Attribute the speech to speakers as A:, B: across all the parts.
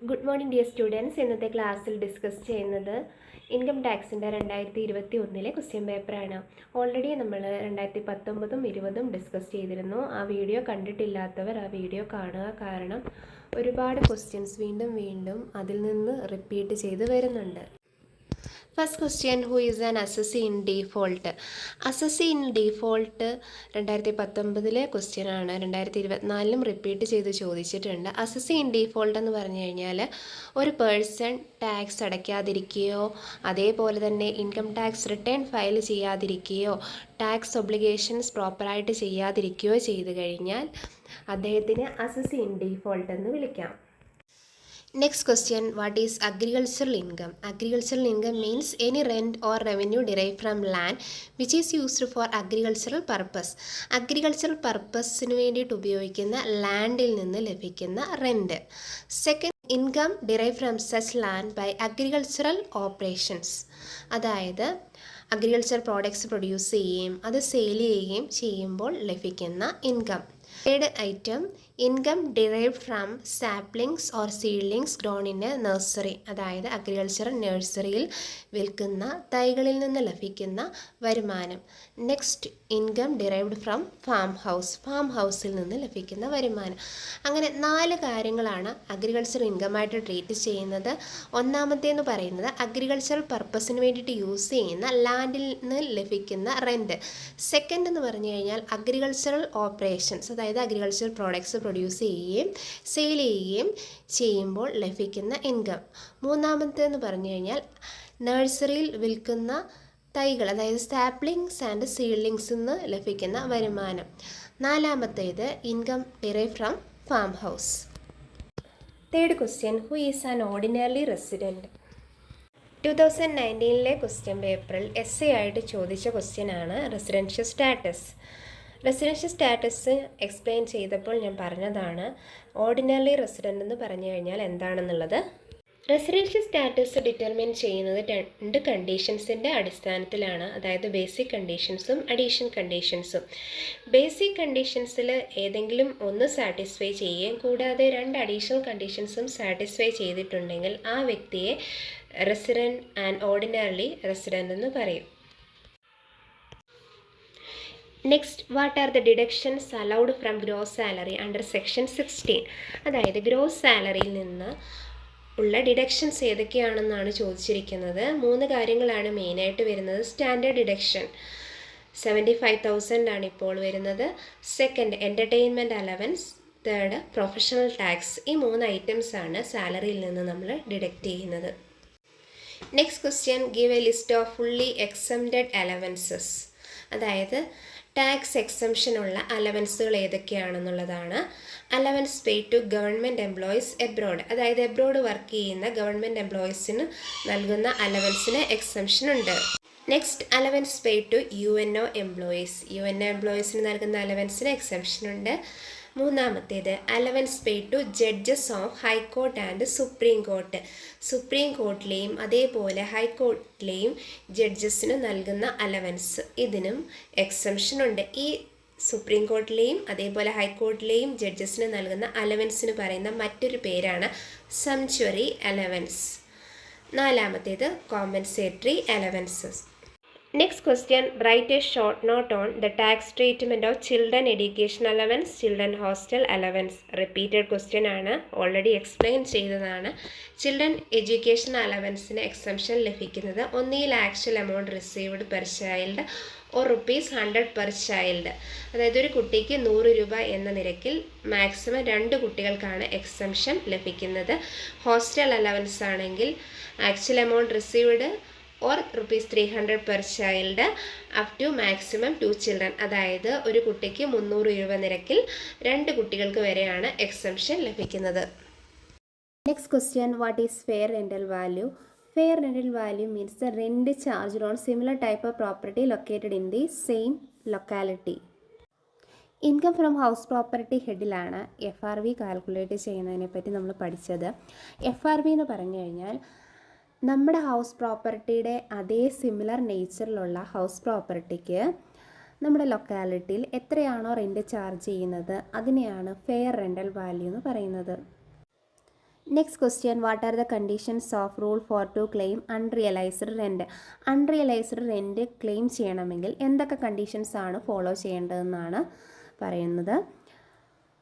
A: Good morning dear students. ഇന്നത്തെ ക്ലാസ്സിൽ discuss ചെയ്യുന്നത് ഇൻകം ടാക്സിൻ്റെ 2021 ക്വസ്റ്റ്യൻ പേപ്പറാണ്. ഓൾറെഡി നമ്മൾ 2019 20 ഡിസ്കസ് ചെയ്തിരുന്നു. ആ വീഡിയോ കണ്ടിട്ടില്ലാത്തവർ ആ വീഡിയോ കാണുക. കാരണം ഒരുപാട് ക്വസ്റ്റ്യൻസ് വീണ്ടും അതിൽ നിന്ന് റിപ്പീറ്റ് ചെയ്ത് വരുന്നുണ്ട്. First question, who is an assessee in default? Assessee in default 2019 question ആണ്. 2024 റിപ്പീറ്റ് ചെയ്ത് ചോദിച്ചിട്ടുണ്ട്. അസസി ഇൻ ഡീഫോൾട്ട് എന്ന് പറഞ്ഞു കഴിഞ്ഞാൽ ഒരു പേഴ്സൺ ടാക്സ് അടയ്ക്കാതിരിക്കുകയോ അതേപോലെ തന്നെ ഇൻകം ടാക്സ് റിട്ടേൺ ഫയൽ ചെയ്യാതിരിക്കുകയോ ടാക്സ് ഒബ്ലിഗേഷൻസ് പ്രോപ്പറായിട്ട് ചെയ്യാതിരിക്കുകയോ ചെയ്തു കഴിഞ്ഞാൽ അദ്ദേഹത്തിന് അസസി ഇൻ ഡീഫോൾട്ട് എന്ന് വിളിക്കാം. Next question, what is agricultural income? Agricultural income means any rent or revenue derived from land which is used for agricultural purpose. Agricultural purpose-ന് വേണ്ടിയിട്ട് ഉപയോഗിക്കുന്ന ലാൻഡിൽ നിന്ന് ലഭിക്കുന്ന rent. Second, income derived from such land by agricultural operations. അതായത് agriculture products produce ചെയ്യുകയും അത് sale ചെയ്യുകയും ചെയ്യുമ്പോൾ ലഭിക്കുന്ന income. Third item, income derived from saplings or seedlings grown in A nursery. അതായത് അഗ്രികൾച്ചർ നഴ്സറിയിൽ വിൽക്കുന്ന തൈകളിൽ നിന്ന് ലഭിക്കുന്ന വരുമാനം. Next, income derived from farm ഹൗസിൽ നിന്ന് ലഭിക്കുന്ന വരുമാനം. അങ്ങനെ 4 കാര്യങ്ങളാണ് അഗ്രികൾച്ചർ ഇൻകമായിട്ട് ട്രീറ്റ് ചെയ്യുന്നത്. ഒന്നാമത്തേന്ന് പറയുന്നത് അഗ്രികൾച്ചറൽ പർപ്പസിന് വേണ്ടിയിട്ട് യൂസ് ചെയ്യുന്ന ലാൻഡിൽ നിന്ന് ലഭിക്കുന്ന റെൻറ്റ്. സെക്കൻഡ് എന്ന് പറഞ്ഞു കഴിഞ്ഞാൽ അഗ്രികൾച്ചറൽ ഓപ്പറേഷൻസ്, അതായത് അഗ്രികൾച്ചർ പ്രോഡക്ട്സ് പ്രൊഡ്യൂസ് ചെയ്യുകയും സെയിൽ ചെയ്യുകയും ചെയ്യുമ്പോൾ ലഭിക്കുന്ന ഇൻകം. മൂന്നാമത്തേന്ന് പറഞ്ഞു കഴിഞ്ഞാൽ നഴ്സറിയിൽ വിൽക്കുന്ന തൈകൾ, അതായത് സാപ്ലിങ്സ് ആൻഡ് സീഡ്ലിങ്സ് നിന്ന് ലഭിക്കുന്ന വരുമാനം. നാലാമത്തേത് income derive from farm house. Third question, who is an ordinary resident? 2019 question പേപ്പറിൽ എസ് ആയിട്ട് ചോദിച്ച ക്വസ്റ്റ്യനാണ് residential status. Residential status explain ചെയ്തപ്പോൾ ഞാൻ പറഞ്ഞതാണ് ഓർഡിനറി റെസിഡൻ്റ് എന്ന് പറഞ്ഞു കഴിഞ്ഞാൽ എന്താണെന്നുള്ളത്. റെസിഡൻഷ്യൽ സ്റ്റാറ്റസ് ഡിറ്റർമിൻ ചെയ്യുന്നത് 2 കണ്ടീഷൻസിൻ്റെ അടിസ്ഥാനത്തിലാണ്. അതായത് ബേസിക് കണ്ടീഷൻസും അഡീഷൻ കണ്ടീഷൻസും. ബേസിക് കണ്ടീഷൻസിൽ ഏതെങ്കിലും ഒന്ന് സാറ്റിസ്ഫൈ ചെയ്യുകയും കൂടാതെ 2 അഡീഷണൽ കണ്ടീഷൻസും സാറ്റിസ്ഫൈ ചെയ്തിട്ടുണ്ടെങ്കിൽ ആ വ്യക്തിയെ റെസിഡൻറ്റ് ആൻഡ് ഓർഡിനറി റെസിഡൻ്റ് എന്ന് പറയും. Next, what are the deductions allowed from gross salary under section 16? അതായത് ഗ്രോസ് സാലറിയിൽ നിന്ന് ഉള്ള ഡിഡക്ഷൻസ് ഏതൊക്കെയാണെന്നാണ് ചോദിച്ചിരിക്കുന്നത്. 3 കാര്യങ്ങളാണ് മെയിനായിട്ട് വരുന്നത്. സ്റ്റാൻഡേർഡ് ഡിഡക്ഷൻ 75,000 ആണ് ഇപ്പോൾ വരുന്നത്. Second, entertainment allowance. Third, professional tax. ഈ 3 ഐറ്റംസ് ആണ് സാലറിയിൽ നിന്ന് നമ്മൾ ഡിഡക്റ്റ് ചെയ്യുന്നത്. Next question, give a list of fully exempted allowances. അതായത് ടാക്സ് എക്സംഷനുള്ള അലവൻസുകൾ ഏതൊക്കെയാണെന്നുള്ളതാണ്. Allowance paid to government employees abroad. അതായത് എബ്രോഡ് വർക്ക് ചെയ്യുന്ന ഗവൺമെൻറ് എംപ്ലോയീസിന് നൽകുന്ന അലവൻസിന് എക്സംഷൻ ഉണ്ട്. Next, allowance paid to UNO employees. UNO എംപ്ലോയീസിന് നൽകുന്ന അലവൻസിന് എക്സംഷൻ ഉണ്ട്. മൂന്നാമത്തേത്, allowance paid to judges of high court and supreme court. Supreme കോർട്ടിലെയും അതേപോലെ ഹൈക്കോർട്ടിലെയും ജഡ്ജസിന് നൽകുന്ന അലവൻസ്, ഇതിനും എക്സംഷൻ ഉണ്ട്. ഈ സുപ്രീം കോർട്ടിലെയും അതേപോലെ ഹൈക്കോർട്ടിലെയും ജഡ്ജസിന് നൽകുന്ന അലവൻസിന് പറയുന്ന മറ്റൊരു പേരാണ് സംച്വറി അലവൻസ്. നാലാമത്തേത്, compensatory allowances. Next question, write a short note on the tax treatment of children education allowance, children hostel allowance. Repeated question ആണ്, ഓൾറെഡി എക്സ്പ്ലെയിൻ ചെയ്തതാണ്. ചിൽഡ്രൻ എഡ്യൂക്കേഷൻ അലവൻസിന് എക്സംഷൻ ലഭിക്കുന്നത് ഒന്നിൽ actual amount received per child or ₹100 per child. അതായത് ഒരു കുട്ടിക്ക് 100 രൂപ എന്ന നിരക്കിൽ മാക്സിമം 2 കുട്ടികൾക്കാണ് എക്സംഷൻ ലഭിക്കുന്നത്. ഹോസ്റ്റൽ അലവൻസ് ആണെങ്കിൽ actual amount received or ₹300 per child up to maximum 2 children. അതായത് ഒരു കുട്ടിക്ക് 300 രൂപ നിരക്കിൽ 2 കുട്ടികൾക്ക് വരെയാണ് എക്സംഷൻ ലഭിക്കുന്നത്. Next question, what is fair rental value? Fair rental value means the rent charged on similar type of property located in the same locality. Income from house property ഹെഡിലാണ് FRV calculate ചെയ്യുന്നതിനെ പറ്റി നമ്മൾ പഠിച്ചത്. FRV എന്ന് പറഞ്ഞു കഴിഞ്ഞാൽ നമ്മുടെ house പ്രോപ്പർട്ടിയുടെ അതേ സിമിലർ നേച്ചറിലുള്ള ഹൗസ് പ്രോപ്പർട്ടിക്ക് നമ്മുടെ ലൊക്കാലിറ്റിയിൽ എത്രയാണോ റെൻറ്റ് ചാർജ് ചെയ്യുന്നത് അതിനെയാണ് ഫെയർ റെൻ്റൽ വാല്യൂ എന്ന് പറയുന്നത്. Next question, what are the conditions of rule 4 to claim unrealised rent? Unrealised rent claim ചെയ്യണമെങ്കിൽ എന്തൊക്കെ കണ്ടീഷൻസ് ആണ് ഫോളോ ചെയ്യേണ്ടതെന്നാണ് പറയുന്നത്.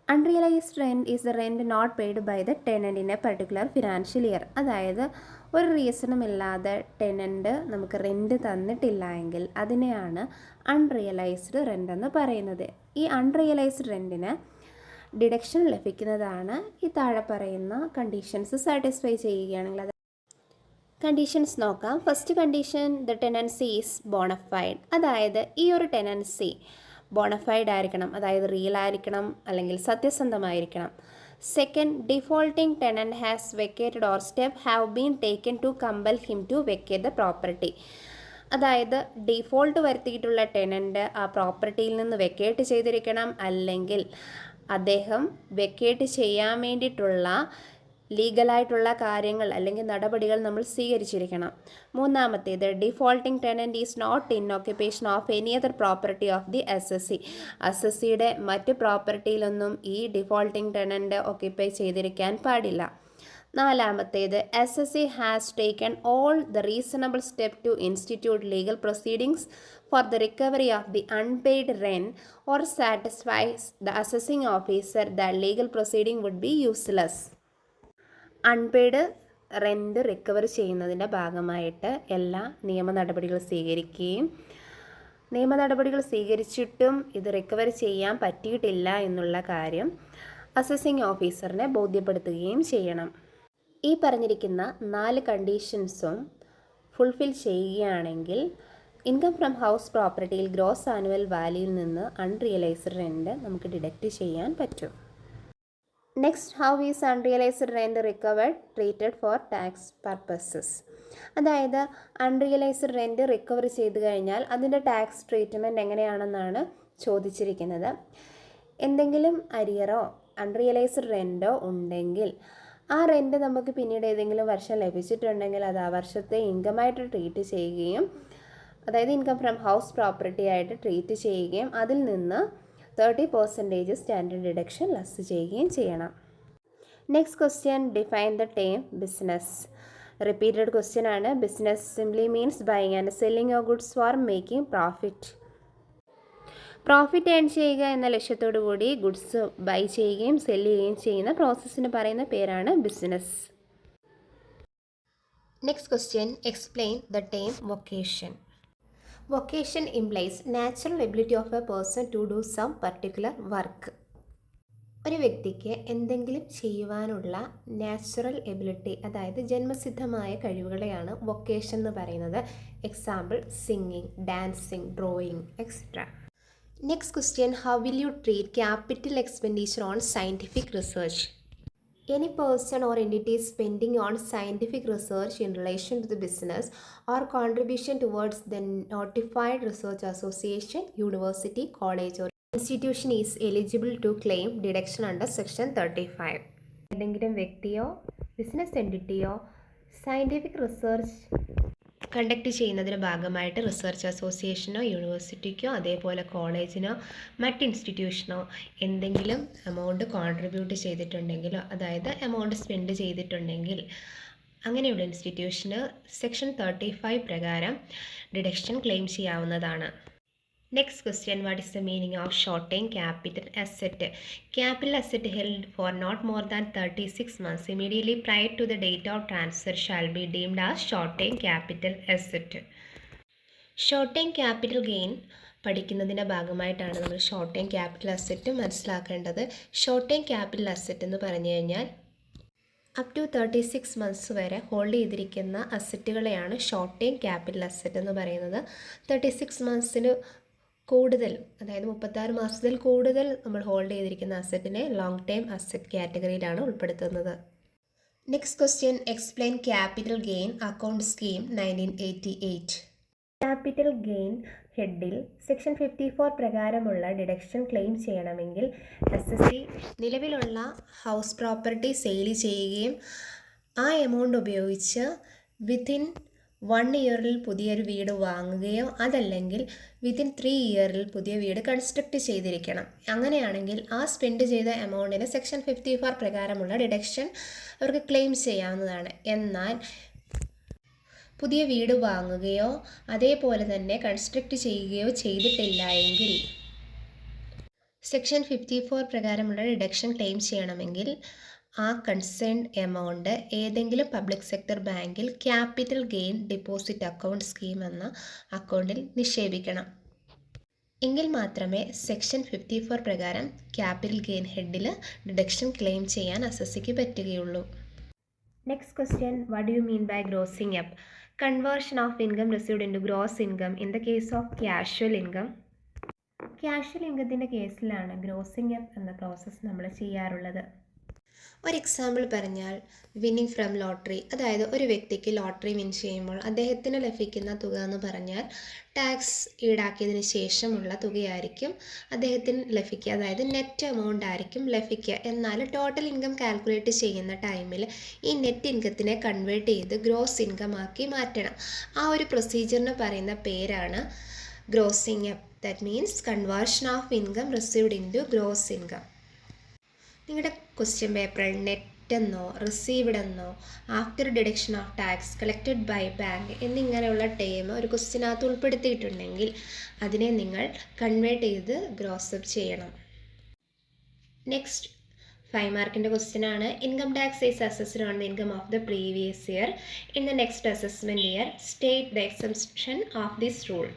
A: Unrealised rent is the rent not paid by the tenant in a particular financial year. അതായത് ഒരു റീസണുമില്ലാതെ tenant നമുക്ക് rent തന്നിട്ടില്ല എങ്കിൽ അതിനെയാണ് അൺറിയലൈസ്ഡ് റെൻ്റ് എന്ന് പറയുന്നത്. ഈ അൺറിയലൈസ്ഡ് റെൻറ്റിന് ഡിഡക്ഷൻ ലഭിക്കുന്നതാണ് ഈ താഴെ പറയുന്ന കണ്ടീഷൻസ് സാറ്റിസ്ഫൈ ചെയ്യുകയാണെങ്കിൽ. കണ്ടീഷൻസ് നോക്കാം. First condition, the tenancy is bona fide. അതായത് ഈ ഒരു ടെനൻസി ബോണഫൈഡ് ആയിരിക്കണം, അതായത് റിയൽ ആയിരിക്കണം അല്ലെങ്കിൽ സത്യസന്ധമായിരിക്കണം. Second, defaulting tenant has vacated or step have been taken to compel him to vacate the property. അതായത് ഡിഫോൾട്ട് വരുത്തിയിട്ടുള്ള ടെനൻറ്റ് ആ പ്രോപ്പർട്ടിയിൽ നിന്ന് വെക്കേറ്റ് ചെയ്തിരിക്കണം, അല്ലെങ്കിൽ അദ്ദേഹം വെക്കേറ്റ് ചെയ്യാൻ വേണ്ടിയിട്ടുള്ള ലീഗലായിട്ടുള്ള കാര്യങ്ങൾ അല്ലെങ്കിൽ നടപടികൾ നമ്മൾ സ്വീകരിച്ചിരിക്കണം. മൂന്നാമത്തേത്, defaulting tenant is not in occupation of any other property of the assessee. എസ്എസ്സിയുടെ മറ്റ് പ്രോപ്പർട്ടിയിലൊന്നും ഈ ഡിഫോൾട്ടിംഗ് ടെനൻറ്റ് ഓക്യുപ്പൈ ചെയ്തിരിക്കാൻ പാടില്ല. നാലാമത്തേത്, assessee has taken all the reasonable step to institute legal proceedings for the recovery of the unpaid rent or satisfies the assessing officer that legal proceeding would be useless. Unpaid rent recover ചെയ്യുന്നതിൻ്റെ ഭാഗമായിട്ട് എല്ലാ നിയമ നടപടികൾ സ്വീകരിക്കുകയും നിയമ നടപടികൾ സ്വീകരിച്ചിട്ടും ഇത് recover ചെയ്യാൻ പറ്റിയിട്ടില്ല എന്നുള്ള കാര്യം അസസിങ് ഓഫീസറിനെ ബോധ്യപ്പെടുത്തുകയും ചെയ്യണം. ഈ പറഞ്ഞിരിക്കുന്ന 4 കണ്ടീഷൻസും ഫുൾഫിൽ ചെയ്യുകയാണെങ്കിൽ ഇൻകം ഫ്രം ഹൗസ് പ്രോപ്പർട്ടിയിൽ ഗ്രോസ് ആനുവൽ വാല്യൂയിൽ നിന്ന് അൺറിയലൈസ്ഡ് റെൻറ്റ് നമുക്ക് ഡിഡക്റ്റ് ചെയ്യാൻ പറ്റും. Next, how is unrealised rent recovered treated for tax purposes? അതായത് അൺറിയലൈസ്ഡ് റെൻറ്റ് റിക്കവർ ചെയ്ത് കഴിഞ്ഞാൽ അതിൻ്റെ ടാക്സ് ട്രീറ്റ്മെൻറ്റ് എങ്ങനെയാണെന്നാണ് ചോദിച്ചിരിക്കുന്നത്. എന്തെങ്കിലും അരിയറോ അൺറിയലൈസ്ഡ് റെൻറ്റോ ഉണ്ടെങ്കിൽ ആ റെൻറ്റ് നമുക്ക് പിന്നീട് ഏതെങ്കിലും വർഷം ലഭിച്ചിട്ടുണ്ടെങ്കിൽ അത് ആ വർഷത്തെ ഇൻകമായിട്ട് ട്രീറ്റ് ചെയ്യുകയും, അതായത് ഇൻകം ഫ്രം ഹൗസ് പ്രോപ്പർട്ടി ആയിട്ട് ട്രീറ്റ് ചെയ്യുകയും അതിൽ നിന്ന് 30% സ്റ്റാൻഡേർഡ് ഡിഡക്ഷൻ ലെസ് ചെയ്യുകയും ചെയ്യണം. Next question, define the term business. Repeated question ആണ്. Business simply means buying and selling of goods for making profit. Profit earn ചെയ്യുക എന്ന ലക്ഷ്യത്തോടു കൂടി ഗുഡ്സ് ബൈ ചെയ്യുകയും സെല്ല് ചെയ്യുകയും ചെയ്യുന്ന പ്രോസസ്സിന് പറയുന്ന പേരാണ് business. Next question, explain the term vocation. Vocation implies natural ability of a person to do some particular work. ഒരു വ്യക്തിക്ക് എന്തെങ്കിലും ചെയ്യുവാനുള്ള നാച്ചുറൽ എബിലിറ്റി, അതായത് ജന്മസിദ്ധമായ കഴിവുകളെയാണ് വൊക്കേഷൻ എന്ന് പറയുന്നത്. Example, singing, dancing, drawing, etcetera. Next question, how will you treat capital expenditure on scientific research? Any person or entity spending on scientific research in relation to the business or contribution towards the notified research association, university, college or institution is eligible to claim deduction under section 35. ഏതെങ്കിലും വ്യക്തിയോ business എൻറ്റിറ്റിയോ scientific research conduct ചെയ്യുന്നതിൻ്റെ ഭാഗമായിട്ട് research അസോസിയേഷനോ യൂണിവേഴ്സിറ്റിക്കോ അതേപോലെ കോളേജിനോ മറ്റ് ഇൻസ്റ്റിറ്റ്യൂഷനോ എന്തെങ്കിലും amount contribute ചെയ്തിട്ടുണ്ടെങ്കിലോ, അതായത് amount spend ചെയ്തിട്ടുണ്ടെങ്കിൽ അങ്ങനെയുള്ള ഇൻസ്റ്റിറ്റ്യൂഷന് സെക്ഷൻ 35 പ്രകാരം ഡിഡക്ഷൻ ക്ലെയിം ചെയ്യാവുന്നതാണ്. Next question, what is the meaning of short time capital asset? Capital asset held for not more than 36 months immediately prior to the date of transfer shall be deemed as short time capital asset. Short time capital gain പഠിക്കുന്നതിൻ്റെ ഭാഗമായിട്ടാണ് നമ്മൾ short time capital asset മനസ്സിലാക്കേണ്ടത്. Short time capital asset എന്ന് പറഞ്ഞു കഴിഞ്ഞാൽ up to 36 months വരെ hold ചെയ്തിരിക്കുന്ന അസറ്റുകളെയാണ് ഷോർട്ട് ടൈം ക്യാപിറ്റൽ അസറ്റ് എന്ന് പറയുന്നത്. 36 monthsന് കൂടുതൽ, അതായത് 36 മാസത്തിൽ കൂടുതൽ നമ്മൾ ഹോൾഡ് ചെയ്തിരിക്കുന്ന അസറ്റിനെ ലോങ് ടൈം അസറ്റ് കാറ്റഗറിയിലാണ് ഉൾപ്പെടുത്തുന്നത്. Next question, explain capital gain account scheme 1988. Capital gain ഹെഡിൽ സെക്ഷൻ 54 പ്രകാരമുള്ള ഡിഡക്ഷൻ ക്ലെയിം ചെയ്യണമെങ്കിൽ എസ്എസ്സി നിലവിലുള്ള ഹൗസ് പ്രോപ്പർട്ടി സെയിൽ ചെയ്യുകയും ആ എമൗണ്ട് ഉപയോഗിച്ച് വിത്തിൻ 1 ഇയറിൽ പുതിയൊരു വീട് വാങ്ങുകയോ അതല്ലെങ്കിൽ വിത്തിൻ 3 ഇയറിൽ പുതിയ വീട് കൺസ്ട്രക്റ്റ് ചെയ്തിരിക്കണം. അങ്ങനെയാണെങ്കിൽ ആ സ്പെൻഡ് ചെയ്ത എമൗണ്ടിന് സെക്ഷൻ 54 പ്രകാരമുള്ള ഡിഡക്ഷൻ അവർക്ക് ക്ലെയിം ചെയ്യാവുന്നതാണ്. എന്നാൽ പുതിയ വീട് വാങ്ങുകയോ അതേപോലെ തന്നെ കൺസ്ട്രക്റ്റ് ചെയ്യുകയോ ചെയ്തിട്ടില്ല എങ്കിൽ സെക്ഷൻ 54 പ്രകാരമുള്ള ഡിഡക്ഷൻ ക്ലെയിം ചെയ്യണമെങ്കിൽ ആ കൺസേൺഡ് എമൗണ്ട് ഏതെങ്കിലും പബ്ലിക് സെക്ടർ ബാങ്കിൽ capital gain deposit account scheme എന്ന അക്കൗണ്ടിൽ നിക്ഷേപിക്കണം. എങ്കിൽ മാത്രമേ സെക്ഷൻ 54 പ്രകാരം ക്യാപിറ്റൽ ഗെയിൻ ഹെഡിൽ ഡിഡക്ഷൻ ക്ലെയിം ചെയ്യാൻ അസസിക്ക് പറ്റുകയുള്ളൂ. Next question, what do you mean by grossing up? Conversion of income received into gross income in the case of casual income. Casual ഇൻകത്തിൻ്റെ കേസിലാണ് ഗ്രോസിംഗ് അപ്പ് എന്ന process നമ്മൾ ചെയ്യാറുള്ളത്. ഒരു എക്സാമ്പിൾ പറഞ്ഞാൽ വിന്നിങ് ഫ്രം ലോട്ടറി, അതായത് ഒരു വ്യക്തിക്ക് ലോട്ടറി വിൻ ചെയ്യുമ്പോൾ അദ്ദേഹത്തിന് ലഭിക്കുന്ന തുക എന്ന് പറഞ്ഞാൽ ടാക്സ് ഈടാക്കിയതിന് ശേഷമുള്ള തുകയായിരിക്കും അദ്ദേഹത്തിന് ലഭിക്കുക, അതായത് നെറ്റ് എമൗണ്ട് ആയിരിക്കും ലഭിക്കുക. എന്നാൽ ടോട്ടൽ ഇൻകം കാൽക്കുലേറ്റ് ചെയ്യുന്ന ടൈമിൽ ഈ നെറ്റ് ഇൻകത്തിനെ കൺവേർട്ട് ചെയ്ത് ഗ്രോസ് ഇൻകം ആക്കി മാറ്റണം. ആ ഒരു പ്രൊസീജിയറിന് പറയുന്ന പേരാണ് grossing up. That means conversion of income received into gross income. നിങ്ങളുടെ ക്വസ്റ്റ്യൻ പേപ്പറിൽ നെറ്റ് എന്നോ റിസീവ്ഡ് എന്നോ after deduction of tax collected by bank എന്നിങ്ങനെയുള്ള ടേം ഒരു ക്വസ്റ്റ്യനകത്ത് ഉൾപ്പെടുത്തിയിട്ടുണ്ടെങ്കിൽ അതിനെ നിങ്ങൾ കൺവേർട്ട് ചെയ്ത് ഗ്രോസപ്പ് ചെയ്യണം. നെക്സ്റ്റ് 5 മാർക്കിൻ്റെ ക്വസ്റ്റ്യൻ ആണ്. Income tax is assessed on the income of the previous year. In the next assessment year state the exemption of this rule.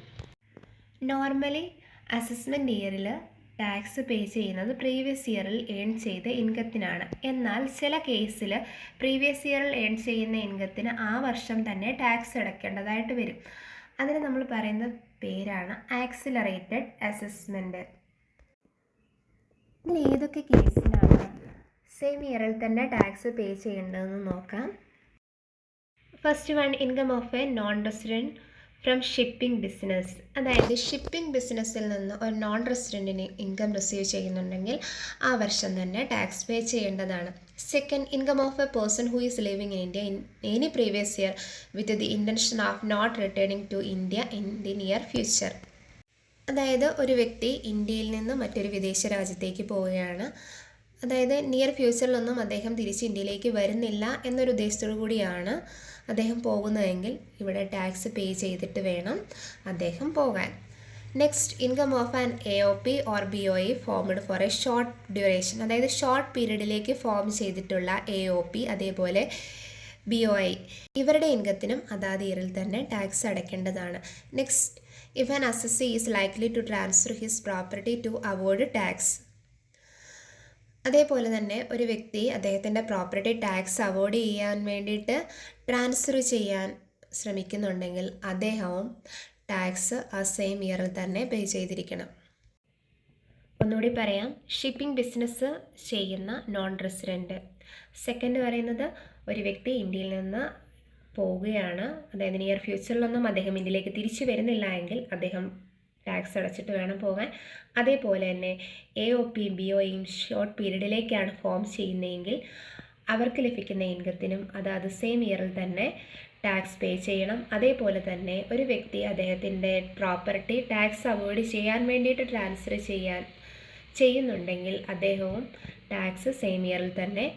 A: Normally assessment ഇയറിൽ ടാക്സ് പേ ചെയ്യുന്നത് പ്രീവിയസ് ഇയറിൽ earn ചെയ്ത ഇൻകത്തിനാണ്. എന്നാൽ ചില കേസിൽ പ്രീവിയസ് ഇയറിൽ ഏൺ ചെയ്യുന്ന ഇൻകത്തിന് ആ വർഷം തന്നെ ടാക്സ് അടയ്ക്കേണ്ടതായിട്ട് വരും. അതിന് നമ്മൾ പറയുന്ന പേരാണ് ആക്സിലറേറ്റഡ് അസസ്മെൻറ്റ്. ഇതിൽ ഏതൊക്കെ കേസിലാണ് സെയിം ഇയറിൽ തന്നെ ടാക്സ് പേ ചെയ്യേണ്ടതെന്ന് നോക്കാം. First one, income of A non resident from shipping business. അതായത് ഷിപ്പിംഗ് ബിസിനസ്സിൽ നിന്ന് ഒരു നോൺ റെസിഡൻറ്റിന് ഇൻകം റിസീവ് ചെയ്യുന്നുണ്ടെങ്കിൽ ആ വർഷം തന്നെ ടാക്സ് പേ ചെയ്യേണ്ടതാണ്. Second, income of a person who is living in India in any previous year with the intention of not returning to India in the near future. അതായത് ഒരു വ്യക്തി ഇന്ത്യയിൽ നിന്ന് മറ്റൊരു വിദേശ രാജ്യത്തേക്ക് പോവുകയാണ്, അതായത് നിയർ ഫ്യൂച്ചറിലൊന്നും അദ്ദേഹം തിരിച്ച് ഇന്ത്യയിലേക്ക് വരുന്നില്ല എന്നൊരു ഉദ്ദേശത്തോടു കൂടിയാണ് അദ്ദേഹം പോകുന്നതെങ്കിൽ ഇവിടെ ടാക്സ് പേ ചെയ്തിട്ട് വേണം അദ്ദേഹം പോകാൻ. Next, income of an AOP or BOI formed for a short duration. അതായത് ഷോർട്ട് പീരീഡിലേക്ക് ഫോം ചെയ്തിട്ടുള്ള AOP അതേപോലെ BOI ഇവരുടെ ഇൻകത്തിനും അതാത് ഇയറിൽ തന്നെ ടാക്സ് അടയ്ക്കേണ്ടതാണ്. Next, if an assessee is likely to transfer his property to avoid tax. അതേപോലെ തന്നെ ഒരു വ്യക്തി അദ്ദേഹത്തിൻ്റെ പ്രോപ്പർട്ടി ടാക്സ് അവോയ്ഡ് ചെയ്യാൻ വേണ്ടിയിട്ട് ട്രാൻസ്ഫർ ചെയ്യാൻ ശ്രമിക്കുന്നുണ്ടെങ്കിൽ അദ്ദേഹവും ടാക്സ് ആ സെയിം ഇയറിൽ തന്നെ പേ ചെയ്തിരിക്കണം. ഒന്നുകൂടി പറയാം, ഷിപ്പിംഗ് ബിസിനസ് ചെയ്യുന്ന നോൺ റെസിഡൻറ്റ്. സെക്കൻഡ് പറയുന്നത് ഒരു വ്യക്തി ഇന്ത്യയിൽ നിന്ന് പോവുകയാണ്, അതായത് നിയർ ഫ്യൂച്ചറിലൊന്നും അദ്ദേഹം ഇന്ത്യയിലേക്ക് തിരിച്ചു വരുന്നില്ല എങ്കിൽ അദ്ദേഹം ടാക്സ് അടച്ചിട്ട് വേണം പോകാൻ. അതേപോലെ തന്നെ AOPയും BOIയും ഷോർട്ട് പീരീഡിലേക്കാണ് ഫോം ചെയ്യുന്നതെങ്കിൽ അവർക്ക് ലഭിക്കുന്ന ഇൻകത്തിനും അതാത് സെയിം ഇയറിൽ തന്നെ ടാക്സ് പേ ചെയ്യണം. അതേപോലെ തന്നെ ഒരു വ്യക്തി അദ്ദേഹത്തിൻ്റെ പ്രോപ്പർട്ടി ടാക്സ് അവോയ്ഡ് ചെയ്യാൻ വേണ്ടിയിട്ട് ട്രാൻസ്ഫർ ചെയ്യുന്നുണ്ടെങ്കിൽ അദ്ദേഹവും ടാക്സ് സെയിം ഇയറിൽ തന്നെ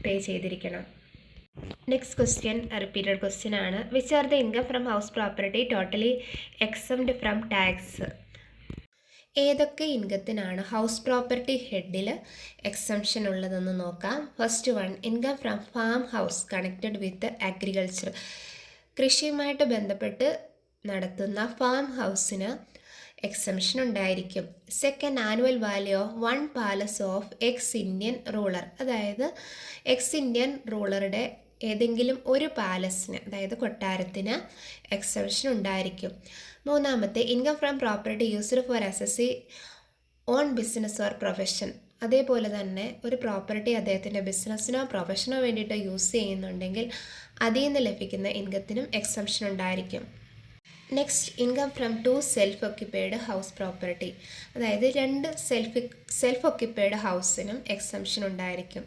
A: പേ ചെയ്തിരിക്കണം. നെക്സ്റ്റ് ക്വസ്റ്റ്യൻ റിപ്പീറ്റഡ് ക്വസ്റ്റ്യൻ ആണ്. Which are the income from house property totally exempt from tax? ഏതൊക്കെ ഇൻകത്തിനാണ് ഹൗസ് പ്രോപ്പർട്ടി ഹെഡിൽ എക്സംഷൻ ഉള്ളതെന്ന് നോക്കാം. First one, income from farm house connected with agriculture. കൃഷിയുമായിട്ട് ബന്ധപ്പെട്ട് നടത്തുന്ന ഫാം ഹൗസിന് എക്സംഷൻ ഉണ്ടായിരിക്കും. Second, annual value of 1 palace of ex Indian ruler. അതായത് എക്സ് ഇന്ത്യൻ റൂളറുടെ ഏതെങ്കിലും ഒരു പാലസിന്, അതായത് കൊട്ടാരത്തിന് എക്സംഷൻ ഉണ്ടായിരിക്കും. മൂന്നാമത്തെ, income from property used for assessee own business or profession. അതേപോലെ തന്നെ ഒരു പ്രോപ്പർട്ടി അദ്ദേഹത്തിൻ്റെ ബിസിനസ്സിനോ പ്രൊഫഷനോ വേണ്ടിയിട്ടോ യൂസ് ചെയ്യുന്നുണ്ടെങ്കിൽ അതിൽ നിന്ന് ലഭിക്കുന്ന ഇൻകത്തിനും എക്സംഷൻ ഉണ്ടായിരിക്കും. Next, income from 2 self occupied house property. അതായത് 2 സെൽഫ് ഒക്യുപ്പൈഡ് ഹൗസിനും എക്സംഷൻ ഉണ്ടായിരിക്കും.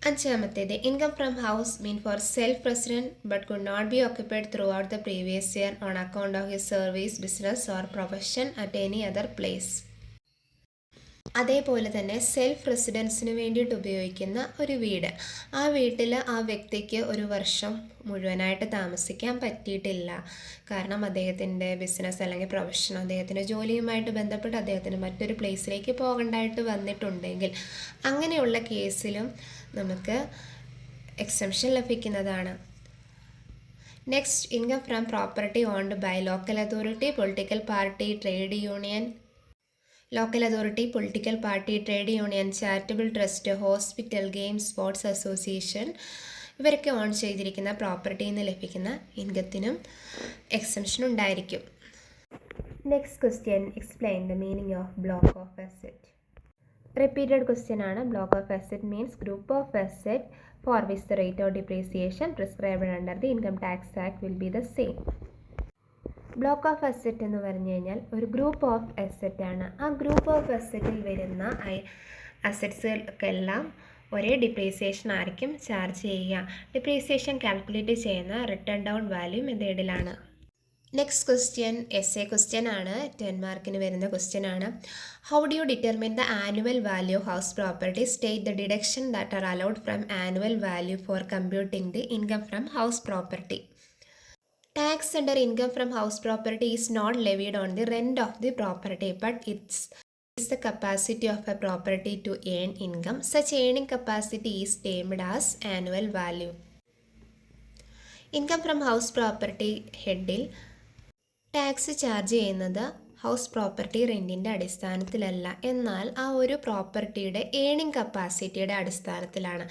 A: അഞ്ചാമത്തേത് income from house mean for self resident but could not be occupied throughout the previous year on account of his service business or profession at any other place. അതേപോലെ തന്നെ self റെസിഡൻസിന് വേണ്ടിയിട്ട് ഉപയോഗിക്കുന്ന ഒരു വീട്, ആ വീട്ടിൽ ആ വ്യക്തിക്ക് ഒരു വർഷം മുഴുവനായിട്ട് താമസിക്കാൻ പറ്റിയിട്ടില്ല. കാരണം അദ്ദേഹത്തിൻ്റെ ബിസിനസ് അല്ലെങ്കിൽ പ്രൊഫഷൻ, അദ്ദേഹത്തിൻ്റെ ജോലിയുമായിട്ട് ബന്ധപ്പെട്ട് അദ്ദേഹത്തിന് മറ്റൊരു പ്ലേസിലേക്ക് പോകേണ്ടതായിട്ട് വന്നിട്ടുണ്ടെങ്കിൽ അങ്ങനെയുള്ള കേസിലും നമുക്ക് എക്സംഷൻ ലഭിക്കുന്നതാണ്. Next, income from property owned by local authority, political party, trade union, local authority, political party, trade union, charitable trust, hospital, game, sports association, ഇവരൊക്കെ ഓൺ ചെയ്തിരിക്കുന്ന പ്രോപ്പർട്ടിയിൽ നിന്ന് ലഭിക്കുന്ന ഇൻകത്തിനും എക്സംഷൻ ഉണ്ടായിരിക്കും. Next question, explain the meaning of block of asset. Repeated question ആണ്. Block of asset means group of asset for which the rate of depreciation prescribed under the income tax act will B the same. Block of asset എന്ന് പറഞ്ഞു കഴിഞ്ഞാൽ ഒരു group of asset ആണ്. ആ group of അസെറ്റിൽ വരുന്ന അസറ്റ്സുകൾക്കെല്ലാം ഒരേ depreciation ആയിരിക്കും charge ചെയ്യുക. ഡിപ്രീസിയേഷൻ കാൽക്കുലേറ്റ് ചെയ്യുന്ന റിട്ടേൺ ഡൗൺ വാല്യൂ മെത്തേഡിലാണ്. നെക്സ്റ്റ് ക്വസ്റ്റ്യൻ എസ്എ ക്വസ്റ്റ്യൻ ആണ്. 10 മാർക്കിന് വരുന്ന ക്വസ്റ്റ്യൻ ആണ്. How do you determine the annual value of house property? State the deduction that are allowed from annual value for computing the income from house property. Tax under income from house property is not levied on the rent of the property, but it's the capacity of a property to earn income. Such earning capacity is termed as annual value. Income from house property ഹെഡിൽ tax charge ചെയ്യുന്നത് house property റെൻറ്റിൻ്റെ അടിസ്ഥാനത്തിലല്ല, എന്നാൽ ആ ഒരു പ്രോപ്പർട്ടിയുടെ earning കപ്പാസിറ്റിയുടെ അടിസ്ഥാനത്തിലാണ്.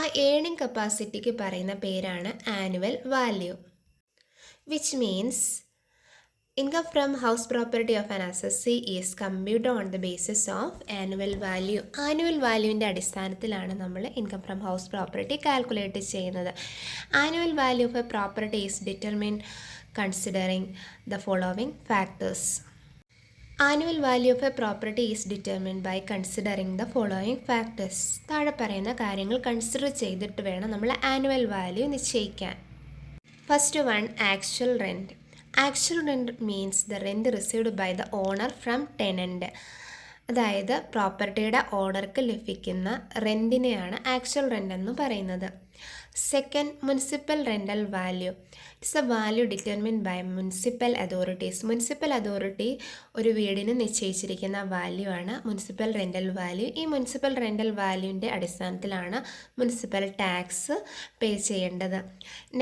A: ആ ഏണിംഗ് കപ്പാസിറ്റിക്ക് പറയുന്ന പേരാണ് annual value. Which means income from house property of an assessee is computed on the basis of annual value. Annual വാല്യൂവിൻ്റെ അടിസ്ഥാനത്തിലാണ് നമ്മൾ income from house property calculate ചെയ്യുന്നത്. Annual value of a property is determined considering the following factors. Annual value of a property is determined by considering the following factors. താഴെ പറയുന്ന കാര്യങ്ങൾ consider ചെയ്തിട്ട് വേണം നമ്മൾ ആനുവൽ വാല്യൂ നിശ്ചയിക്കാൻ. First one, actual rent. Actual rent means the rent received by the owner from tenant. അതായത് പ്രോപ്പർട്ടിയുടെ ഓണർക്ക് ലഭിക്കുന്ന റെൻറ്റിനെയാണ് ആക്ച്വൽ റെൻ്റ് എന്ന് പറയുന്നത്. Second, municipal rental value. It's a value determined by municipal authorities. Municipal authority ഒരു വീടിന് നിശ്ചയിച്ചിരിക്കുന്ന value ആണ് municipal rental value. ഈ മുനിസിപ്പൽ റെൻ്റൽ വാല്യൂവിൻ്റെ അടിസ്ഥാനത്തിലാണ് മുനിസിപ്പൽ ടാക്സ് പേ ചെയ്യേണ്ടത്.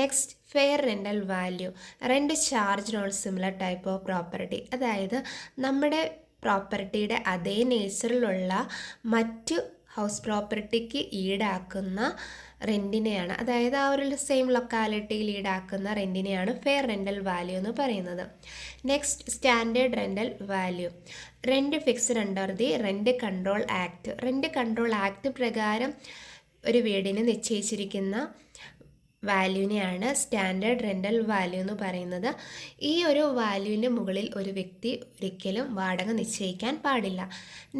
A: Next, fair rental value. Rent charge on similar type of property. അതായത് നമ്മുടെ പ്രോപ്പർട്ടിയുടെ അതേ നേച്ചറിലുള്ള മറ്റ് ഹൗസ് പ്രോപ്പർട്ടിക്ക് ഈടാക്കുന്ന റെൻറ്റിനെയാണ്, അതായത് ആ ഒരു സെയിം ലൊക്കാലിറ്റിയിൽ ഈടാക്കുന്ന റെൻറ്റിനെയാണ് ഫെയർ റെൻ്റൽ വാല്യൂ എന്ന് പറയുന്നത്. Next, standard rental value. Rent fixed under the rent control act. Rent control act പ്രകാരം ഒരു വീടിന് നിശ്ചയിച്ചിരിക്കുന്ന വാല്യൂവിനെയാണ് സ്റ്റാൻഡേർഡ് റെൻ്റൽ വാല്യൂ എന്ന് പറയുന്നത്. ഈ ഒരു വാല്യൂവിൻ്റെ മുകളിൽ ഒരു വ്യക്തി ഒരിക്കലും വാടക നിശ്ചയിക്കാൻ പാടില്ല.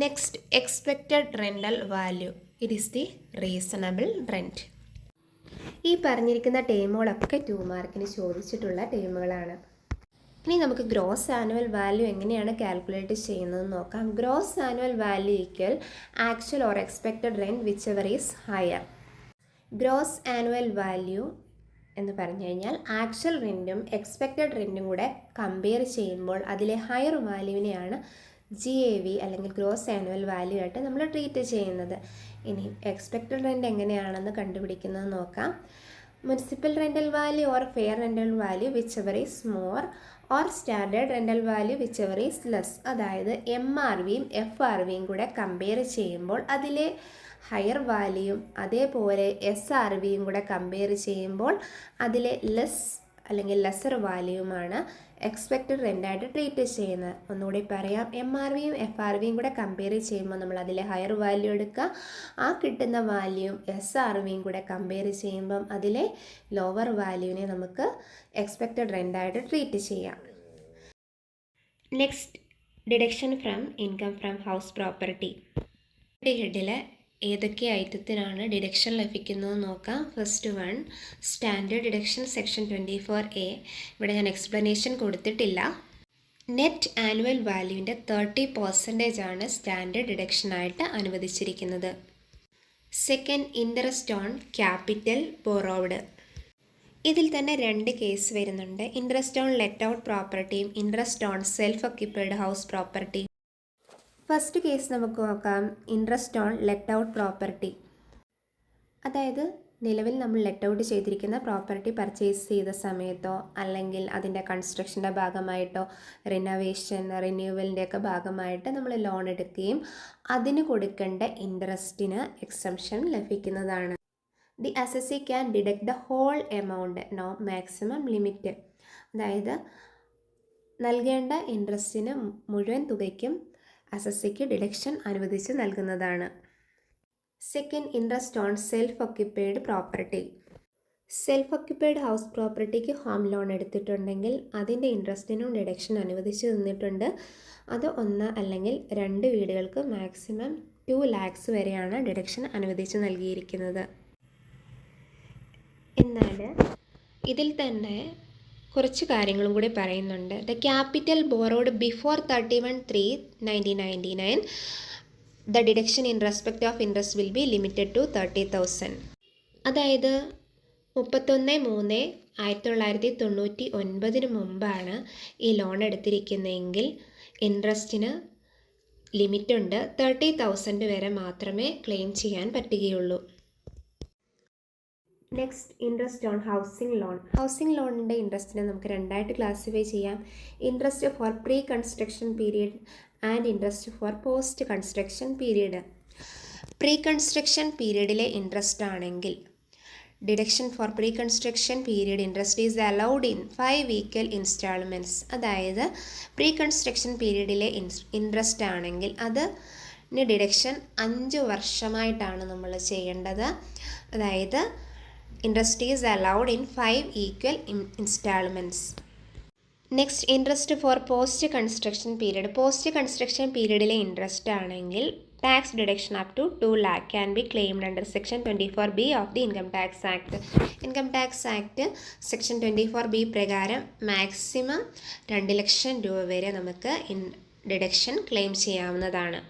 A: Next, expected rental value. It is the reasonable rent. ഈ പറഞ്ഞിരിക്കുന്ന ടേമുകളൊക്കെ 2 മാർക്കിന് ചോദിച്ചിട്ടുള്ള ടേമുകളാണ്. ഇനി നമുക്ക് ഗ്രോസ് ആനുവൽ വാല്യൂ എങ്ങനെയാണ് കാൽക്കുലേറ്റ് ചെയ്യുന്നതെന്ന് നോക്കാം. Gross annual value equal actual or expected rent which ever is higher. Gross annual value എന്ന് പറഞ്ഞു കഴിഞ്ഞാൽ ആക്ച്വൽ റെൻറ്റും എക്സ്പെക്റ്റഡ് റെൻറ്റും കൂടെ കമ്പയർ ചെയ്യുമ്പോൾ അതിലെ ഹയർ വാല്യൂവിനെയാണ് GAV അല്ലെങ്കിൽ ഗ്രോസ് ആനുവൽ വാല്യൂ ആയിട്ട് നമ്മൾ ട്രീറ്റ് ചെയ്യുന്നത്. ഇനി എക്സ്പെക്റ്റഡ് റെൻറ്റ് എങ്ങനെയാണെന്ന് കണ്ടുപിടിക്കുന്നത് നോക്കാം. Municipal rental value or fair rental value which ever is more or standard rental value which ever is less. അതായത് MRVയും FRVയും കൂടെ കമ്പയർ ചെയ്യുമ്പോൾ അതിലെ ഹയർ വാല്യൂയും അതേപോലെ SRVയും കൂടെ കമ്പയർ ചെയ്യുമ്പോൾ അതിലെ ലെസ് അല്ലെങ്കിൽ ലെസർ വാല്യൂമാണ് എക്സ്പെക്റ്റഡ് റെൻ്റായിട്ട് ട്രീറ്റ് ചെയ്യുന്നത്. ഒന്നുകൂടി പറയാം, MRVയും FRVയും കൂടെ കമ്പയർ ചെയ്യുമ്പോൾ നമ്മൾ അതിലെ ഹയർ വാല്യൂ എടുക്കുക. ആ കിട്ടുന്ന വാല്യൂയും SRVയും കൂടെ കമ്പയർ ചെയ്യുമ്പം അതിലെ ലോവർ വാല്യൂവിനെ നമുക്ക് എക്സ്പെക്റ്റഡ് റെൻ്റായിട്ട് ട്രീറ്റ് ചെയ്യാം. Next, deduction from income from house property. ഹെഡിൽ ഏതൊക്കെ ഐറ്റത്തിനാണ് ഡിഡക്ഷൻ ലഭിക്കുന്നത് നോക്കാം. First one standard deduction section 24A. ഇവിടെ ഞാൻ എക്സ്പ്ലനേഷൻ കൊടുത്തിട്ടില്ല. നെറ്റ് ആനുവൽ വാല്യൂവിൻ്റെ 30% ആണ് സ്റ്റാൻഡേർഡ് ഡിഡക്ഷനായിട്ട് അനുവദിച്ചിരിക്കുന്നത്. Second, interest on capital borrowed. ഇതിൽ തന്നെ 2 കേസ് വരുന്നുണ്ട്. ഇൻട്രസ്റ്റ് ഓൺ ലെറ്റ് ഔട്ട് പ്രോപ്പർട്ടിയും interest on self occupied house property. First case നമുക്ക് നോക്കാം. Interest on let out property, അതായത് നിലവിൽ നമ്മൾ ലെറ്റ് ഔട്ട് ചെയ്തിരിക്കുന്ന പ്രോപ്പർട്ടി പർച്ചേസ് ചെയ്ത സമയത്തോ അല്ലെങ്കിൽ അതിൻ്റെ കൺസ്ട്രക്ഷൻ്റെ ഭാഗമായിട്ടോ റിനോവേഷൻ റിന്യൂവലിൻ്റെയൊക്കെ ഭാഗമായിട്ട് നമ്മൾ ലോൺ എടുക്കുകയും അതിന് കൊടുക്കേണ്ട ഇൻട്രസ്റ്റിന് എക്സംഷൻ ലഭിക്കുന്നതാണ്. The assessee can deduct the whole amount, no maximum limit. അതായത് നൽകേണ്ട ഇൻട്രസ്റ്റിന് മുഴുവൻ തുകയ്ക്കും അസസിക്ക് ഡിഡക്ഷൻ അനുവദിച്ച് നൽകുന്നതാണ്. Second, interest on self occupied property. Self occupied house പ്രോപ്പർട്ടിക്ക് ഹോം ലോൺ എടുത്തിട്ടുണ്ടെങ്കിൽ അതിൻ്റെ ഇൻട്രസ്റ്റിനും ഡിഡക്ഷൻ അനുവദിച്ച് തന്നിട്ടുണ്ട്. അത് 1 അല്ലെങ്കിൽ 2 വീടുകൾക്ക് മാക്സിമം 2 lakhs വരെയാണ് ഡിഡക്ഷൻ അനുവദിച്ച് നൽകിയിരിക്കുന്നത്. എന്നാൽ ഇതിൽ തന്നെ കുറച്ച് കാര്യങ്ങളും കൂടി പറയുന്നുണ്ട്. The capital borrowed before 31/3/1999 the deduction in respect of interest will be limited to 30,000. അതായത് 31/3/1999 മുമ്പാണ് ഈ ലോൺ എടുത്തിരിക്കുന്നതെങ്കിൽ ഇൻട്രസ്റ്റിന് ലിമിറ്റുണ്ട്. 30,000 വരെ മാത്രമേ ക്ലെയിം ചെയ്യാൻ പറ്റുകയുള്ളൂ. Next, interest on housing loan. Housing ലോണിൻ്റെ ഇൻട്രസ്റ്റിനെ നമുക്ക് 2 ആയിട്ട് ക്ലാസിഫൈ ചെയ്യാം. Interest for pre construction period and interest for post construction period. Pre construction പീരീഡിലെ ഇൻട്രസ്റ്റ് ആണെങ്കിൽ deduction for pre construction period interest is allowed in 5 equal installments. അതായത് pre construction പീരീഡിലെ interest ആണെങ്കിൽ അതിന് ഡിഡക്ഷൻ 5 വർഷമായിട്ടാണ് നമ്മൾ ചെയ്യേണ്ടത്. അതായത് interest is allowed in 5 equal installments. Next, interest for post construction period. Post construction പീരീഡിലെ ഇൻട്രസ്റ്റ് ആണെങ്കിൽ tax deduction up to 2 lakh can be claimed under section 24B of the income tax act. Income tax act section 24B പ്രകാരം maximum 2 ലക്ഷം രൂപ വരെ നമുക്ക് deduction claim ചെയ്യാവുന്നതാണ്.